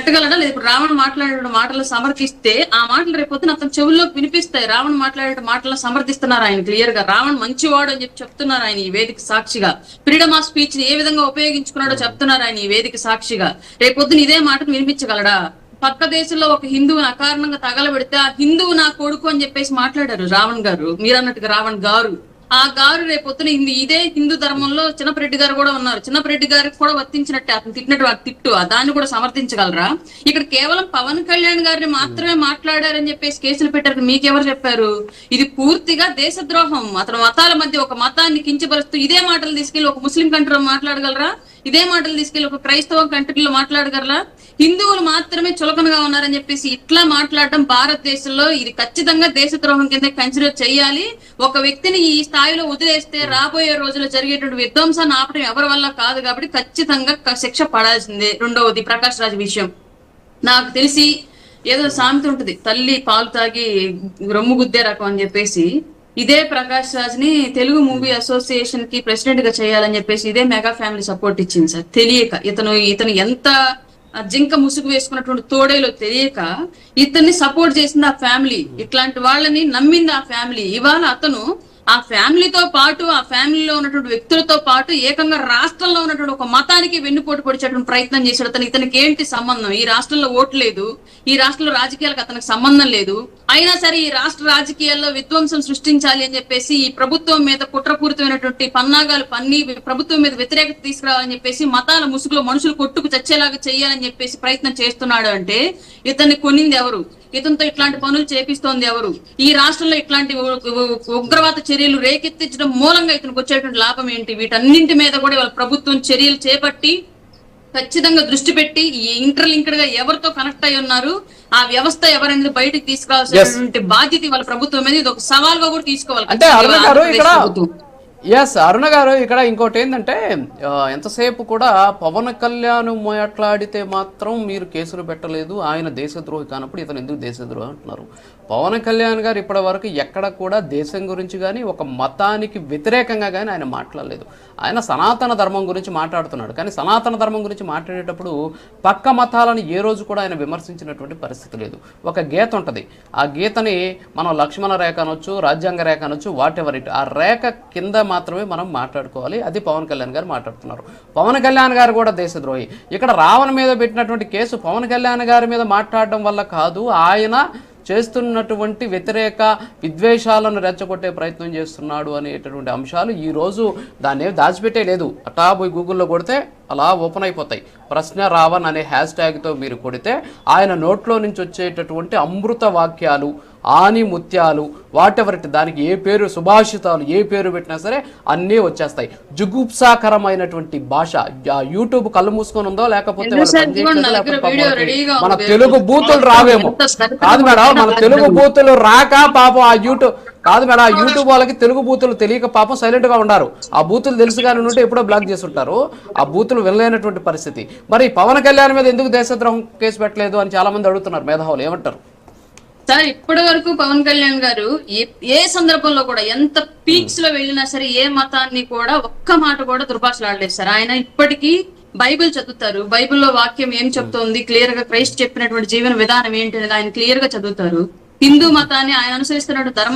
పెట్టగలడా లేదు? ఇప్పుడు రావణ మాట్లాడే మాటలు సమర్థిస్తే ఆ మాటలు రేపొద్దున అతను చెవుల్లో వినిపిస్తాయి. రావణ మాట్లాడే మాటలను సమర్థిస్తున్నారు ఆయన క్లియర్ గా. రావణ మంచివాడు అని చెప్పి చెప్తున్నారు ఆయన ఈ వేదిక సాక్షిగా. ఫ్రీడమ్ ఆఫ్ స్పీచ్ ని ఏ విధంగా ఉపయోగించుకున్నాడో చెప్తున్నారు ఆయన ఈ వేదిక సాక్షిగా. రేపొద్దున ఇదే మాటను వినిపించగలడా? పక్క దేశంలో ఒక హిందువుని అకారణంగా తగలబెడితే ఆ హిందువు నా కొడుకు అని చెప్పేసి మాట్లాడారు రావణ్ గారు, మీరన్నట్టుగా రావణ్ గారు. ఆ గారు రేపొద్దున ఇదే హిందూ ధర్మంలో చిన్నపరెడ్డి గారు కూడా ఉన్నారు. చిన్నపరెడ్డి గారికి కూడా వర్తించినట్టే అతను తిట్టినట్టు తిట్టు దాన్ని కూడా సమర్థించగలరా? ఇక్కడ కేవలం పవన్ కళ్యాణ్ గారిని మాత్రమే మాట్లాడారని చెప్పేసి కేసులు పెట్టారు. మీకెవరు చెప్పారు? ఇది పూర్తిగా దేశద్రోహం. అతను మతాల మధ్య ఒక మతాన్ని కించపరుస్తూ ఇదే మాటలు తీసుకెళ్లి ఒక ముస్లిం కంట్రీలో మాట్లాడగలరా? ఇదే మాటలు తీసుకెళ్లి ఒక క్రైస్తవ కంట్రీలో మాట్లాడగలరా? హిందువులు మాత్రమే చులకనగా ఉన్నారని చెప్పేసి ఇట్లా మాట్లాడడం భారతదేశంలో ఇది ఖచ్చితంగా దేశద్రోహం కింద కన్సిడర్ చేయాలి. ఒక వ్యక్తిని ఈ స్థాయిలో వదిలేస్తే రాబోయే రోజుల్లో జరిగేటువంటి విధ్వంసాన్ని ఆపడం ఎవరి వల్ల కాదు కాబట్టి ఖచ్చితంగా శిక్ష పడాల్సిందే. రెండవది ప్రకాష్ రాజ్ విషయం. నాకు తెలిసి ఏదో సామెత ఉంటుంది, తల్లి పాలు తాగి రొమ్ము గుద్దే రకం అని చెప్పేసి. ఇదే ప్రకాష్ రాజ్ ని తెలుగు మూవీ అసోసియేషన్ కి ప్రెసిడెంట్ గా చేయాలని చెప్పేసి ఇదే మెగా ఫ్యామిలీ సపోర్ట్ ఇచ్చింది సార్. తెలియక ఇతను ఎంత జింక ముసుగు వేసుకున్నటువంటి తోడేలో తెలియక ఇతన్ని సపోర్ట్ చేసింది ఆ ఫ్యామిలీ. ఇట్లాంటి వాళ్ళని నమ్మింది ఆ ఫ్యామిలీ. ఇవాళ అతను ఆ ఫ్యామిలీతో పాటు ఆ ఫ్యామిలీలో ఉన్నటువంటి వ్యక్తులతో పాటు ఏకంగా రాష్ట్రంలో ఉన్నటువంటి ఒక మతానికి వెన్నుపోటు పొడిచేటువంటి ప్రయత్నం చేశాడు. ఇతనికి ఏంటి సంబంధం? ఈ రాష్ట్రంలో ఓటు లేదు, ఈ రాష్ట్రంలో రాజకీయాలకు అతనికి సంబంధం లేదు. అయినా సరే ఈ రాష్ట్ర రాజకీయాల్లో విధ్వంసం సృష్టించాలి అని చెప్పేసి ఈ ప్రభుత్వం మీద కుట్రపూరితమైనటువంటి పన్నాగాలు పన్ని ప్రభుత్వం మీద వ్యతిరేకత తీసుకురావాలని చెప్పేసి మతాల ముసుగులో మనుషులు కొట్టుకు చచ్చేలాగా చేయాలని చెప్పేసి ప్రయత్నం చేస్తున్నాడు. అంటే ఇతన్ని కొనింది ఎవరు? ఇతనితో ఇట్లాంటి పనులు చేపిస్తోంది ఎవరు? ఈ రాష్ట్రంలో ఇట్లాంటి ఉగ్రవాద చర్యలు రేకెత్తించడం మూలంగా ఇతనికి వచ్చేటువంటి లాభం ఏంటి? వీటన్నింటి మీద కూడా వాళ్ళ ప్రభుత్వం చర్యలు చేపట్టి ఖచ్చితంగా దృష్టి పెట్టి ఈ ఇంటర్లింక్డ్ గా ఎవరితో కనెక్ట్ అయి ఉన్నారు, ఆ వ్యవస్థ ఎవరైనా బయటకు తీసుకురావాల్సినటువంటి బాధ్యత వాళ్ళ ప్రభుత్వం మీద ఇది ఒక సవాల్గా కూడా తీసుకోవాలి. అరుణ గారు ఇక్కడ ఇంకోటి ఏంటంటే ఎంతసేపు కూడా పవన్ కళ్యాణ్ మాట్లాడితే మాత్రం మీరు కేసులు పెట్టలేదు, ఆయన దేశద్రోహి కానప్పుడు ఇతను ఎందుకు దేశద్రోహి అంటున్నారు. పవన్ కళ్యాణ్ గారు ఇప్పటి వరకు ఎక్కడ కూడా దేశం గురించి కానీ ఒక మతానికి వ్యతిరేకంగా కానీ ఆయన మాట్లాడలేదు. ఆయన సనాతన ధర్మం గురించి మాట్లాడుతున్నాడు. కానీ సనాతన ధర్మం గురించి మాట్లాడేటప్పుడు పక్క మతాలను ఏ రోజు కూడా ఆయన విమర్శించినటువంటి పరిస్థితి లేదు. ఒక గీత ఉంటుంది, ఆ గీతని మనం లక్ష్మణ రేఖ అనొచ్చు, రాజ్యాంగ రేఖ అనొచ్చు, వాట్ ఎవర్ ఇట్, ఆ రేఖ కింద మాత్రమే మనం మాట్లాడుకోవాలి. అది పవన్ కళ్యాణ్ గారు మాట్లాడుతున్నారు. పవన్ కళ్యాణ్ గారు కూడా దేశద్రోహి. ఇక్కడ రావణ మీద పెట్టినటువంటి కేసు పవన్ కళ్యాణ్ గారి మీద మాట్లాడడం వల్ల కాదు, ఆయన చేస్తున్నటువంటి వ్యతిరేక విద్వేషాలను రెచ్చగొట్టే ప్రయత్నం చేస్తున్నాడు అనేటటువంటి అంశాలు ఈరోజు దాన్ని ఏమి దాచిపెట్టే లేదు. అటా పోయి గూగుల్లో కొడితే అలా ఓపెన్ అయిపోతాయి. ప్రశ్న రావణ్ అనే హ్యాష్ ట్యాగ్తో మీరు కొడితే ఆయన నోట్లో నుంచి వచ్చేటటువంటి అమృత వాక్యాలు, ఆని ముత్యాలు, వాట్ ఎవర్ ఇట్, దానికి ఏ పేరు, సుభాషితాలు ఏ పేరు పెట్టినా సరే అన్నీ వచ్చేస్తాయి. జుగుప్సాకరమైనటువంటి భాష. యూట్యూబ్ కళ్ళు మూసుకొని ఉందో లేకపోతే మన తెలుగు బూతులు రావేమో. కాదు మేడం, మన తెలుగు బూతులు రాక పాపం ఆ యూట్యూబ్ కాదు మేడం, ఆ యూట్యూబ్ వాళ్ళకి తెలుగు బూతులు తెలియక పాపం సైలెంట్ గా ఉన్నారు. ఆ బూతులు తెలుసు కానీ ఉంటే ఎప్పుడో బ్లాక్ చేసి ఉంటారు. ఆ బూతులు వెళ్ళలేనటువంటి పరిస్థితి. మరి పవన్ కళ్యాణ్ మీద ఎందుకు దేశద్రోహం కేసు పెట్టలేదు అని చాలా మంది అడుగుతున్నారు మేధావులు. ఏమంటారు సార్? ఇప్పటి వరకు పవన్ కళ్యాణ్ గారు ఏ సందర్భంలో కూడా ఎంత పీక్స్ లో వెళ్ళినా సరే ఏ మతాన్ని కూడా ఒక్క మాట కూడా దుర్భాషలాడలేదు సార్. ఆయన ఇప్పటికీ బైబిల్ చదువుతారు. బైబిల్లో వాక్యం ఏం చెప్తోంది క్లియర్ గా, క్రైస్ట్ చెప్పినటువంటి జీవన విధానం ఏంటి అనేది ఆయన క్లియర్ గా చదువుతారు. హిందూ మతాన్ని ఆయన అనుసరిస్తున్నటువంటి ధర్మ